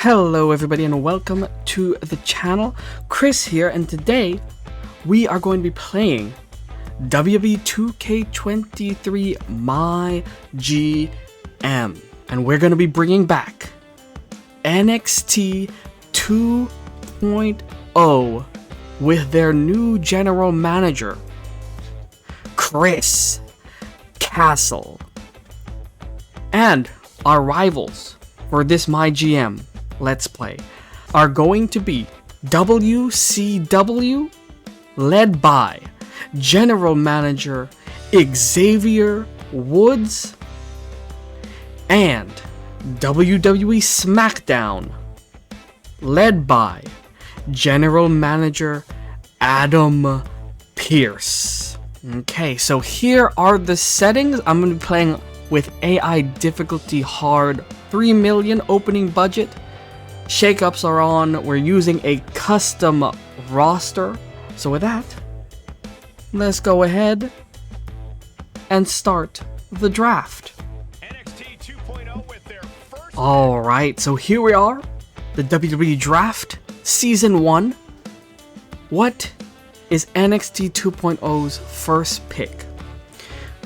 Hello everybody and welcome to the channel. Chris here, and today we are going to be playing WWE 2K23 My GM, and we're going to be bringing back NXT 2.0 with their new general manager, Chris Castle. And our rivals for this My GM Let's Play are going to be WCW, led by General Manager Xavier Woods, and WWE SmackDown, led by General Manager Adam Pearce. Okay, so here are the settings. I'm going to be playing with AI difficulty hard, 3 million opening budget. Shakeups are on. We're using a custom roster. So with that, let's go ahead and start the draft. NXT 2.0 with their first. Alright, so here we are, the WWE Draft, Season 1. What is NXT 2.0's first pick?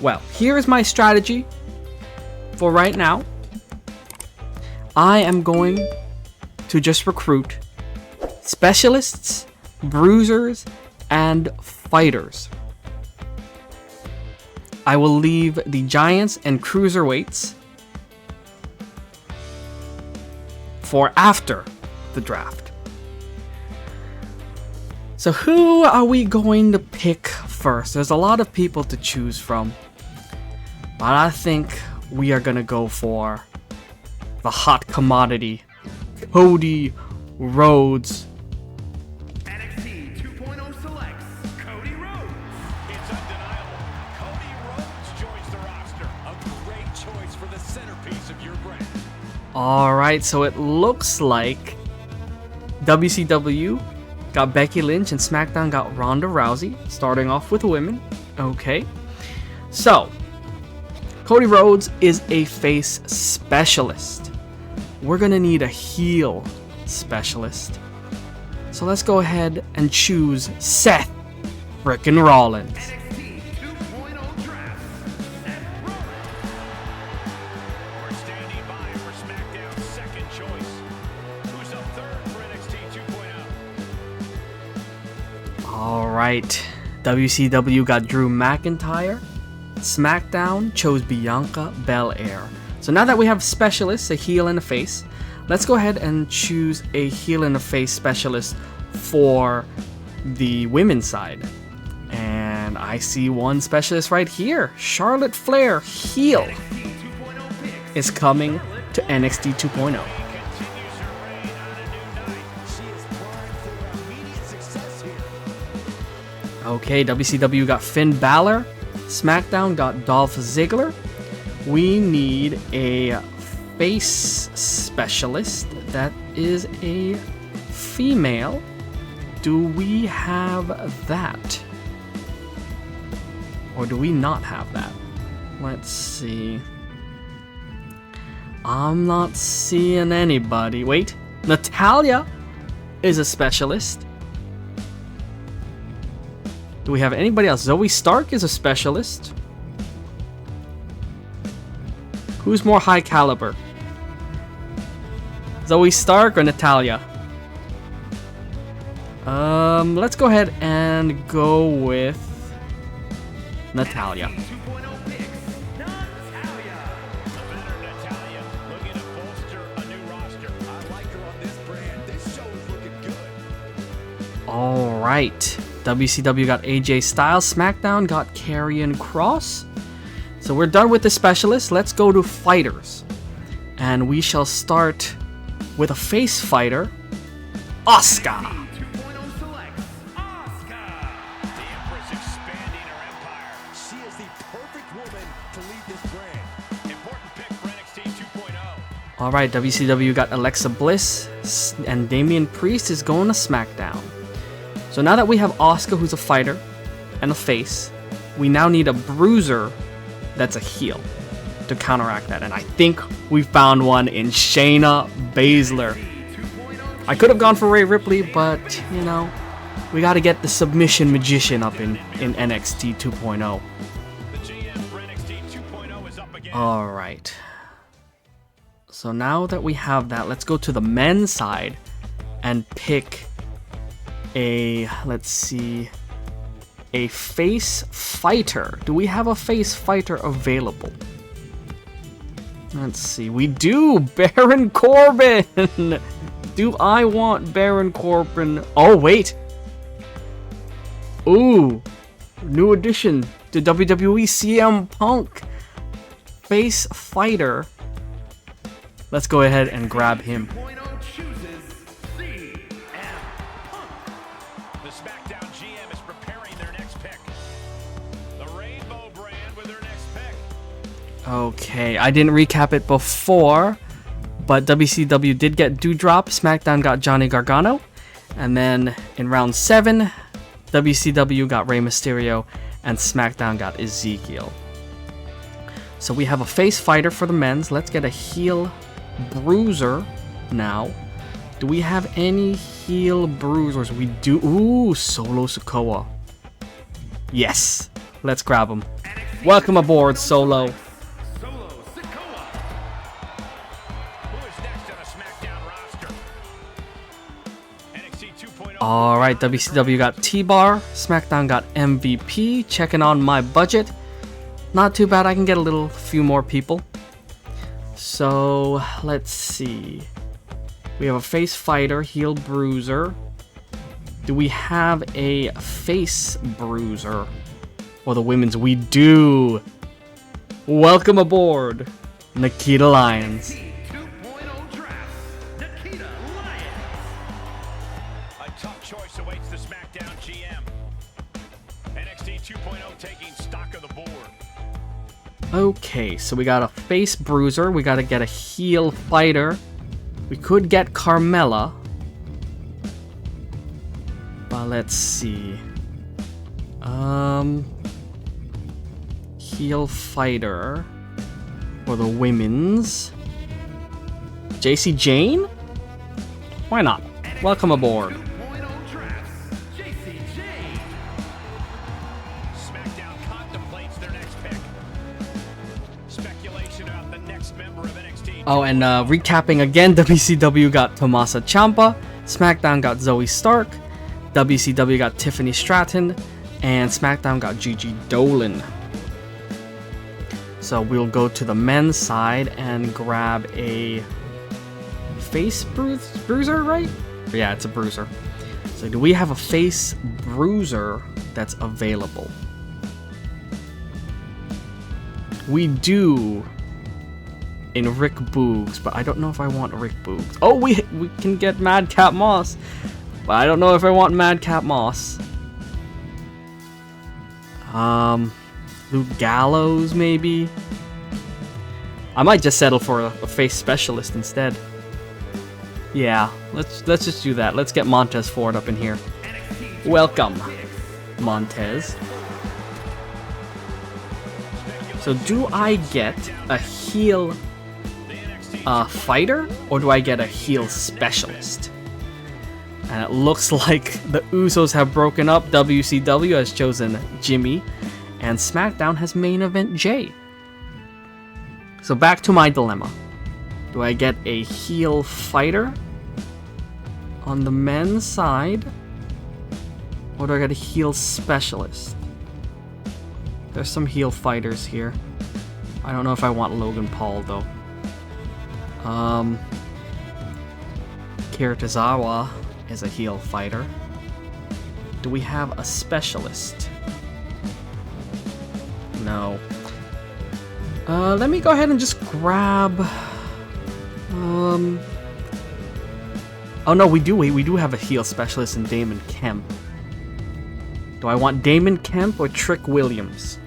Well, here is my strategy for right now. I am going to just recruit specialists, bruisers, and fighters. I will leave the giants and cruiserweights for after the draft. So who are we going to pick first? There's a lot of people to choose from, but I think we are gonna go for the hot commodity, Cody Rhodes. NXT 2.0 selects Cody Rhodes. It's undeniable. Cody Rhodes joins the roster. A great choice for the centerpiece of your brand. Alright, so it looks like WCW got Becky Lynch and SmackDown got Ronda Rousey, starting off with women. Okay, so Cody Rhodes is a face specialist. We're gonna need a heel specialist. So let's go ahead and choose Seth frickin' Rollins. NXT 2.0 draft. Seth Rollins. We're standing by for SmackDown's second choice. Who's up third for NXT 2.0? Alright, WCW got Drew McIntyre. SmackDown chose Bianca Belair. So now that we have specialists, a heel and a face, let's go ahead and choose a heel and a face specialist for the women's side. And I see one specialist right here. Charlotte Flair, heel, is coming to NXT 2.0. Continues her reign on a new night. She is primed for immediate success here. Okay, WCW got Finn Balor. SmackDown got Dolph Ziggler. We need a face specialist that is a female. Do we have that? Or do we not have that? Let's see. I'm not seeing anybody. Wait, Natalya is a specialist. Do we have anybody else? Zoe Stark is a specialist. Who's more high caliber? Zoe Stark or Natalya? Let's go ahead and go with Natalya. 2.0 picks. Natalya. The better Natalya. Looking to bolster a new roster. I like her on this brand. This show is looking good. Alright. WCW got AJ Styles. SmackDown got Karrion Kross. So we're done with the specialists. Let's go to fighters. And we shall start with a face fighter, Asuka. 2.0 selects Asuka. The Empress expanding her empire. She is the perfect woman to lead this brand. Important pick for NXT 2.0. Alright, WCW got Alexa Bliss, and Damian Priest is going to SmackDown. So now that we have Asuka, who's a fighter, and a face, we now need a bruiser that's a heel to counteract that. And I think we found one in Shayna Baszler. I could have gone for Rhea Ripley, but, you know, we got to get the submission magician up in NXT 2.0. The GM for NXT 2.0 is up again. Alright. So now that we have that, let's go to the men's side and pick a, let's see, a face fighter. Do we have a face fighter available? Let's see. We do! Baron Corbin! Do I want Baron Corbin? Oh, wait! Ooh! New addition to WWE, CM Punk! Face fighter. Let's go ahead and grab him. 2.0 chooses CM Punk. The SmackDown GM is preparing their next pick. The Rainbow brand with their next pick. Okay, I didn't recap it before, but WCW did get Doudrop, SmackDown got Johnny Gargano, and then in round 7, WCW got Rey Mysterio, and SmackDown got Ezekiel. So we have a face fighter for the men's. Let's get a heel bruiser now. Do we have any heel bruisers? We do. Ooh, Solo Sikoa. Yes, let's grab him. Welcome aboard, Solo. Solo Sikoa. Who is next on a SmackDown roster? NXT 2.0. Alright, WCW got T-Bar, SmackDown got MVP. Checking on my budget. Not too bad, I can get a few more people. So, let's see. We have a face fighter, heel bruiser. Do we have a face bruiser? For the women's, we do. Welcome aboard, Nikita Lyons. 2.0 draft. Nikita Lyons. A tough choice awaits the SmackDown GM. NXT 2.0 taking stock of the board. Okay, so we got a face bruiser. We got to get a heel fighter. We could get Carmella. But let's see. Heel fighter for the women's. JC Jane? Why not? Welcome aboard. 2.0 draft. JC Jane. SmackDown contemplates their next pick. Speculation about the next member of NXT. Oh, and recapping again, WCW got Tommaso Ciampa, SmackDown got Zoe Stark, WCW got Tiffany Stratton, and SmackDown got Gigi Dolan. So we'll go to the men's side and grab a face bruiser, right? Yeah, it's a bruiser. So do we have a face bruiser that's available? We do in Rick Boogs, but I don't know if I want Rick Boogs. Oh, we can get Madcap Moss, but I don't know if I want Madcap Moss. Luke Gallows, maybe? I might just settle for a face specialist instead. Yeah, let's just do that. Let's get Montez Ford up in here. Welcome, Montez. So do I get a heel fighter, or do I get a heel specialist? And it looks like the Usos have broken up. WCW has chosen Jimmy, and SmackDown has main event Jay. So back to my dilemma. Do I get a heel fighter on the men's side, or do I get a heel specialist? There's some heel fighters here. I don't know if I want Logan Paul though. Kira Tozawa is a heel fighter. Do we have a specialist? No. Let me go ahead and just grab. Oh no, we do have a heel specialist in Damon Kemp. Do I want Damon Kemp or Trick Williams?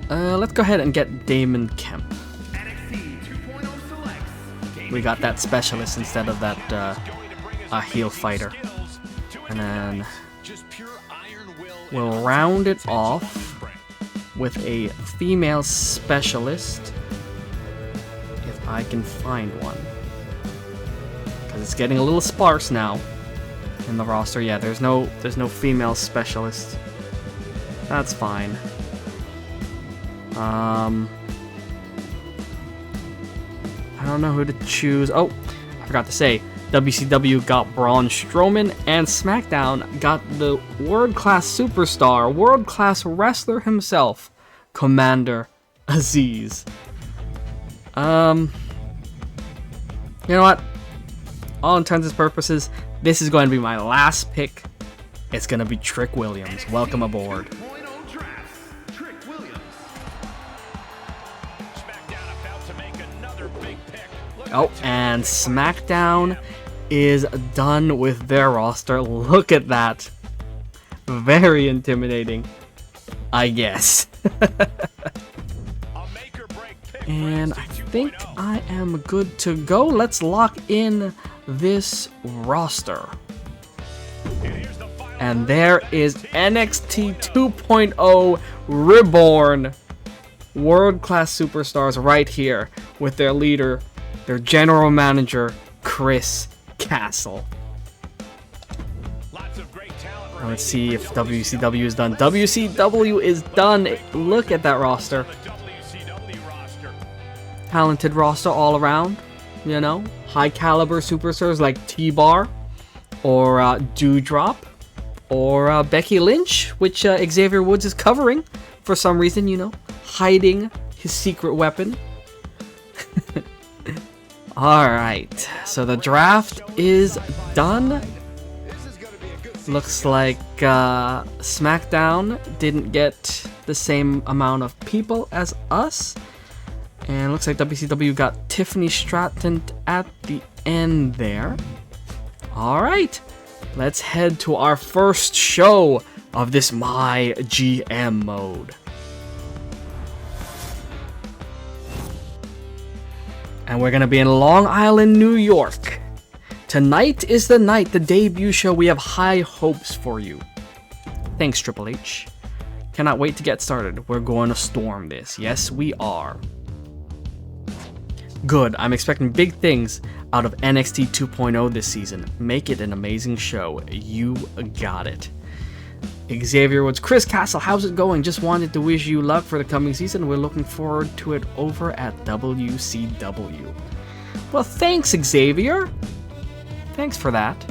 Let's go ahead and get Damon Kemp. We got that specialist instead of that heel fighter. And then we'll round it off with a female specialist, if I can find one. because it's getting a little sparse now in the roster. Yeah, there's no female specialist. That's fine. I don't know who to choose. Oh, I forgot to say, WCW got Braun Strowman, and SmackDown got the world-class superstar, world-class wrestler himself, Commander Aziz. You know what? All intents and purposes, this is going to be my last pick. It's going to be Trick Williams. Welcome aboard. Oh, and SmackDown is done with their roster. Look at that. Very intimidating, I guess. And I think I am good to go. Let's lock in this roster. And there is NXT 2.0 Reborn. World-class superstars right here with their leader, their general manager, Chris Castle. Let's see if WCW is done. WCW is done. Look at that roster. Talented roster all around. You know, high caliber superstars like T-Bar or Doudrop or Becky Lynch, which Xavier Woods is covering for some reason, you know, hiding his secret weapon. Alright, so the draft is done. Looks like SmackDown didn't get the same amount of people as us. And looks like WCW got Tiffany Stratton at the end there. Alright, let's head to our first show of this My GM mode. And we're going to be in Long Island, New York. Tonight is the night, the debut show. We have high hopes for you. Thanks, Triple H. Cannot wait to get started. We're going to storm this. Yes, we are. Good. I'm expecting big things out of NXT 2.0 this season. Make it an amazing show. You got it. Xavier Woods, Chris Castle, how's it going? Just wanted to wish you luck for the coming season. We're looking forward to it over at WCW. Well, thanks, Xavier. Thanks for that.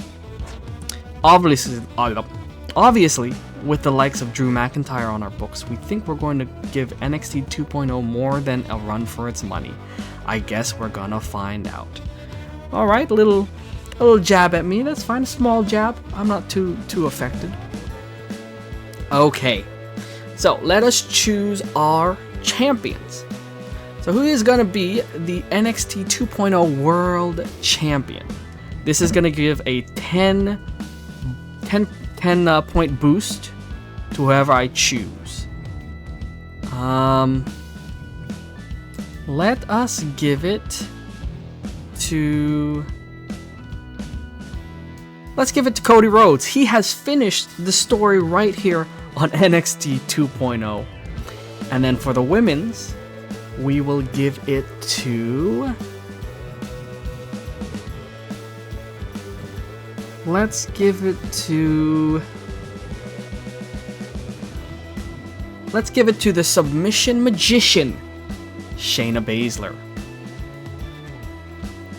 Obviously, with the likes of Drew McIntyre on our books, we think we're going to give NXT 2.0 more than a run for its money. I guess we're gonna find out. All right, a little jab at me. That's fine. A small jab. I'm not too affected. Okay, so let us choose our champions. So who is going to be the NXT 2.0 World Champion? This is going to give a 10 point boost to whoever I choose. Let us give it to... Let's give it to Cody Rhodes. He has finished the story right here on NXT 2.0. And then for the women's, we will give it to... Let's give it to the Submission Magician, Shayna Baszler.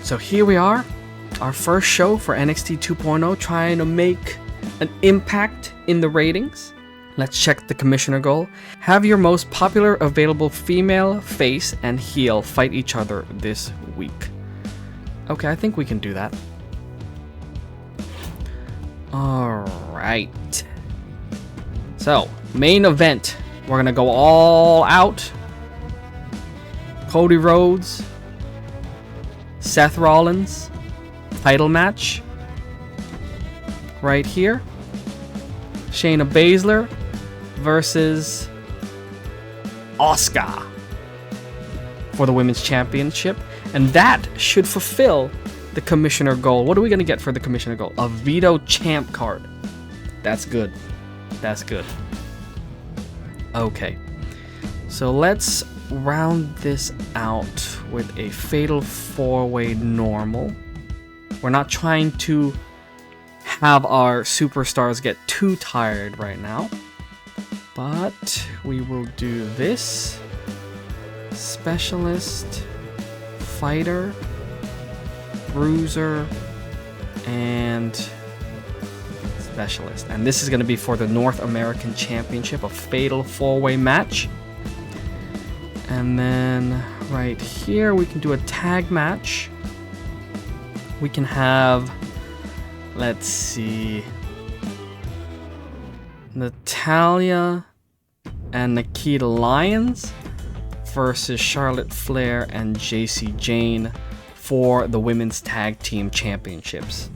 So here we are, our first show for NXT 2.0, trying to make an impact in the ratings. Let's check the commissioner goal. Have your most popular available female face and heel fight each other this week. Okay, I think we can do that. Alright. So, main event. We're gonna go all out. Cody Rhodes, Seth Rollins, title match. Right here. Shayna Baszler versus Asuka for the Women's Championship. And that should fulfill the commissioner goal. What are we going to get for the commissioner goal? A Veto Champ card. That's good. That's good. Okay. So let's round this out with a Fatal 4-Way normal. We're not trying to have our superstars get too tired right now. But we will do this. Specialist, fighter, bruiser, and specialist. And this is going to be for the North American Championship, a fatal 4-way match. And then right here we can do a tag match. We can have, let's see, Natalya and Nikita Lyons versus Charlotte Flair and Jacy Jayne for the Women's Tag Team Championships.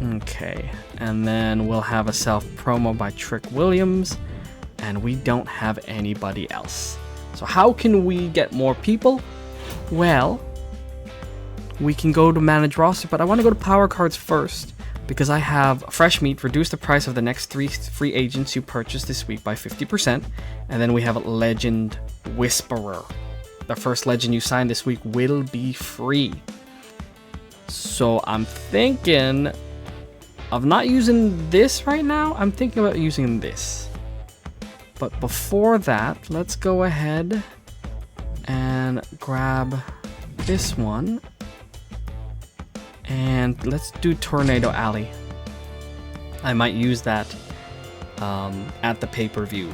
Okay, and then we'll have a self-promo by Trick Williams, and we don't have anybody else. So how can we get more people? Well, we can go to manage roster, but I want to go to power cards first because I have Fresh Meat, reduce the price of the next 3 free agents you purchase this week by 50%, and then we have Legend Whisperer. The first legend you sign this week will be free. So I'm thinking of not using this right now. I'm thinking about using this. But before that, let's go ahead and grab this one. And let's do Tornado Alley. I might use that at the pay-per-view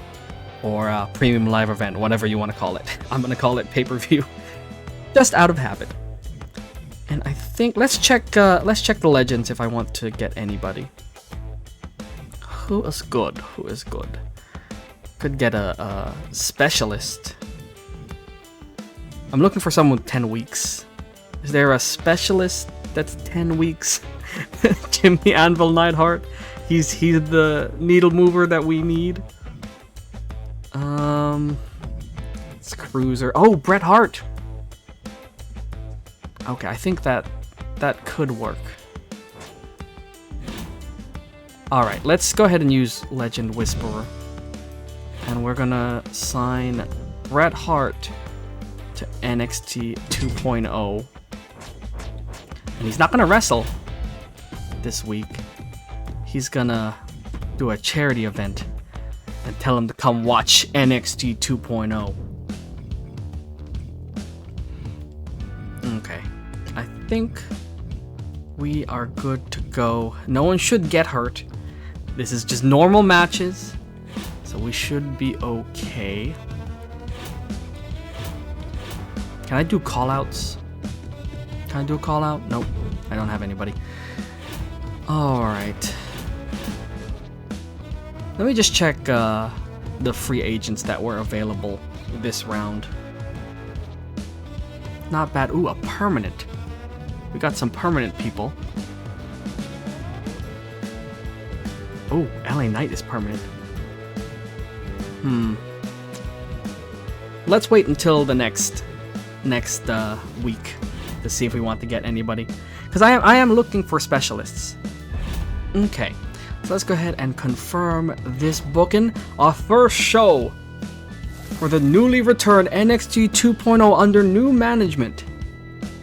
or premium live event, whatever you want to call it. I'm going to call it pay-per-view just out of habit. And I think let's check the legends if I want to get anybody. Who is good? Who is good? Could get a specialist. I'm looking for someone with 10 weeks. Is there a specialist that's 10 weeks? Jimmy Anvil Neidhart. He's the needle mover that we need. It's Cruiser. Oh, Bret Hart. Okay, I think that could work. Alright, let's go ahead and use Legend Whisperer. And we're gonna sign Bret Hart to NXT 2.0. And he's not gonna wrestle this week. He's gonna do a charity event and tell him to come watch NXT 2.0. Okay, I think we are good to go. No one should get hurt. This is just normal matches, so we should be okay. Can I do callouts? Can I do a callout? Nope, I don't have anybody. Alright. Let me just check the free agents that were available this round. Not bad. Ooh, a permanent. We got some permanent people. Oh, LA Knight is permanent. Let's wait until the next week to see if we want to get anybody. Because I am looking for specialists. Okay. So let's go ahead and confirm this booking. Our first show for the newly returned NXT 2.0 under new management.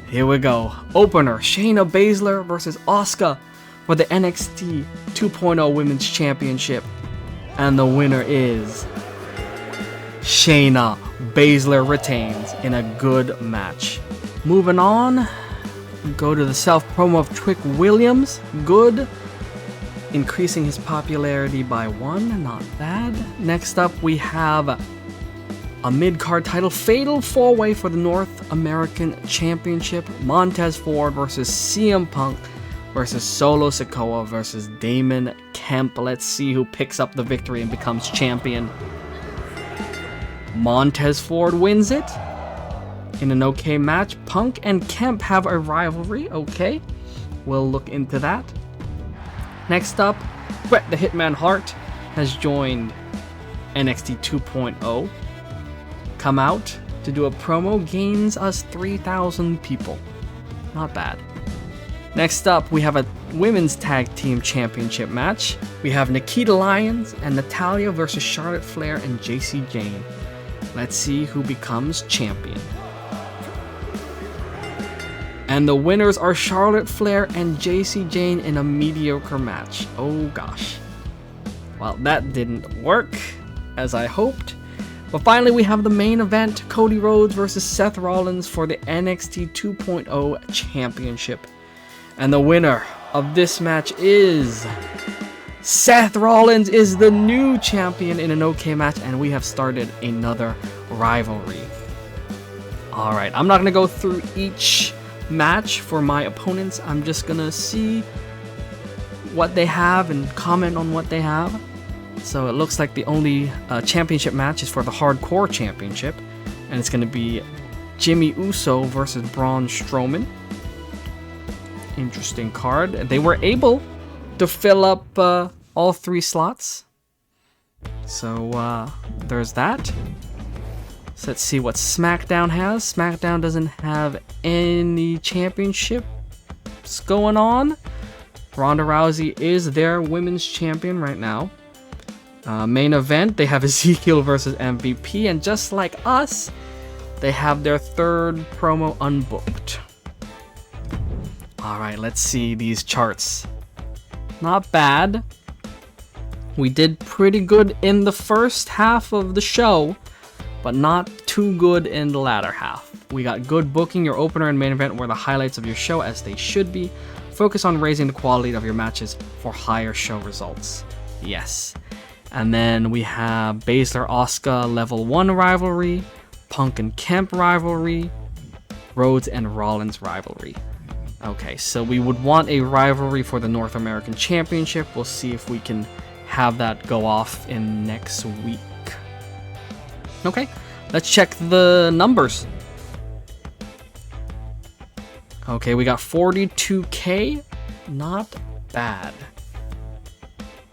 Here we go. Opener, Shayna Baszler versus Asuka for the NXT 2.0 Women's Championship. And the winner is Shayna Baszler retains in a good match. Moving on, go to the self-promo of Trick Williams. Good. Increasing his popularity by 1, not bad. Next up, we have a mid-card title fatal 4-way for the North American Championship. Montez Ford versus CM Punk versus Solo Sikoa versus Damon Kemp. Let's see who picks up the victory and becomes champion. Montez Ford wins it in an okay match. Punk and Kemp have a rivalry. Okay, we'll look into that. Next up, Bret the Hitman Hart has joined NXT 2.0. Come out to do a promo, gains us 3,000 people. Not bad. Next up, we have a Women's Tag Team Championship match. We have Nikita Lyons and Natalya versus Charlotte Flair and Jacy Jayne. Let's see who becomes champion. And the winners are Charlotte Flair and JC Jane in a mediocre match. Oh gosh. Well, that didn't work as I hoped. But finally, we have the main event, Cody Rhodes versus Seth Rollins for the NXT 2.0 Championship. And the winner of this match is... Seth Rollins is the new champion in an OK match, and we have started another rivalry. Alright, I'm not going to go through each match for my opponents. I'm just going to see what they have and comment on what they have. So it looks like the only championship match is for the Hardcore Championship, and it's going to be Jimmy Uso versus Braun Strowman. Interesting card. They were able to fill up all 3 slots. So there's that. So let's see what SmackDown has. SmackDown doesn't have any championships going on. Ronda Rousey is their women's champion right now. Main event, they have Ezekiel versus MVP, and just like us, they have their 3rd promo unbooked. Alright, let's see these charts. Not bad. We did pretty good in the first half of the show, but not too good in the latter half. We got good booking. Your opener and main event were the highlights of your show, as they should be. Focus on raising the quality of your matches for higher show results. Yes. And then we have Baszler Asuka level 1 rivalry, Punk and Kemp rivalry, Rhodes and Rollins rivalry. Okay, so we would want a rivalry for the North American Championship. We'll see if we can have that go off in next week. Okay, let's check the numbers. Okay, we got 42K. Not bad.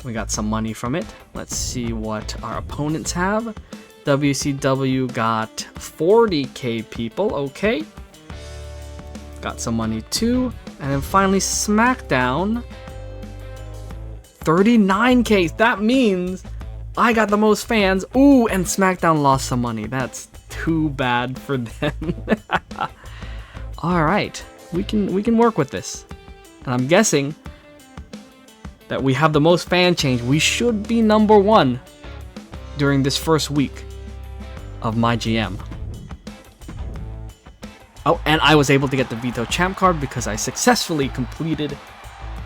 We got some money from it. Let's see what our opponents have. WCW got 40K people. Okay. Got some money too. And then finally SmackDown, 39K. That means I got the most fans. Ooh, and SmackDown lost some money. That's too bad for them. All right, we can work with this. And I'm guessing that we have the most fan change. We should be number 1 during this first week of my GM. Oh, and I was able to get the Veto Champ card because I successfully completed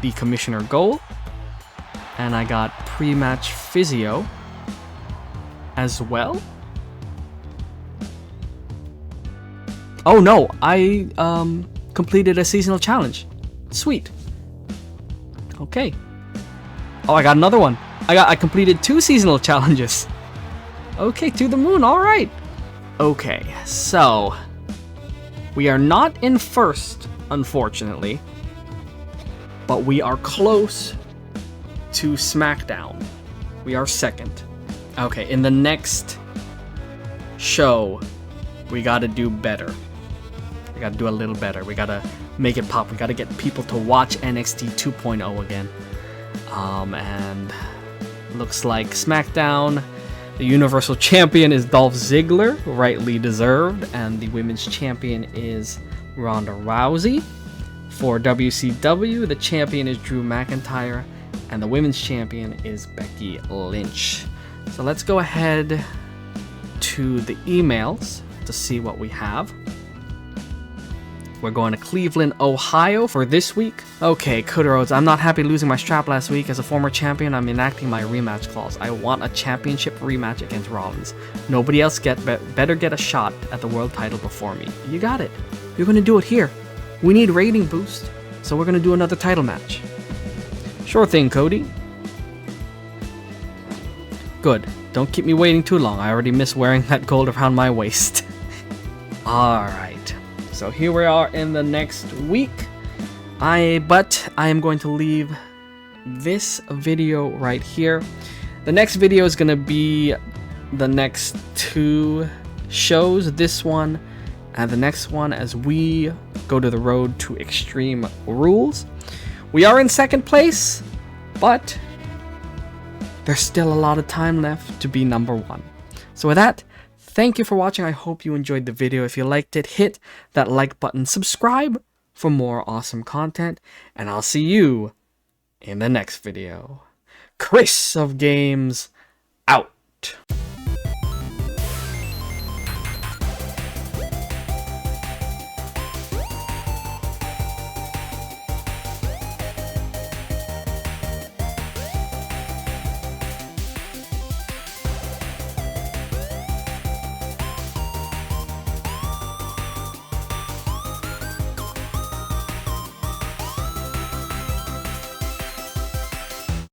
the Commissioner goal. And I got pre-match physio as well. Oh no, I completed a seasonal challenge. Sweet. Okay. Oh, I got another one. I completed 2 seasonal challenges. Okay, to the moon. All right. Okay, so we are not in first, unfortunately, but we are close to SmackDown. We are second. Okay, in the next show, we gotta do better. We gotta do a little better. We gotta make it pop. We gotta get people to watch NXT 2.0 again. And looks like SmackDown, the Universal Champion is Dolph Ziggler, rightly deserved, and the Women's Champion is Ronda Rousey. For WCW, the champion is Drew McIntyre, and the Women's Champion is Becky Lynch. So let's go ahead to the emails to see what we have. We're going to Cleveland, Ohio for this week. Okay, Cody Rhodes, I'm not happy losing my strap last week. As a former champion, I'm enacting my rematch clause. I want a championship rematch against Rollins. Nobody else better get a shot at the world title before me. You got it. You're going to do it here. We need rating boost, so we're going to do another title match. Sure thing, Cody. Good. Don't keep me waiting too long. I already miss wearing that gold around my waist. Alright. So here we are in the next week. But I am going to leave this video right here. The next video is going to be the next 2 shows. This one and the next one as we go to the road to Extreme Rules. We are in second place, but there's still a lot of time left to be number 1. So with that, thank you for watching. I hope you enjoyed the video. If you liked it, hit that like button, subscribe for more awesome content, and I'll see you in the next video. Chris of Games, out.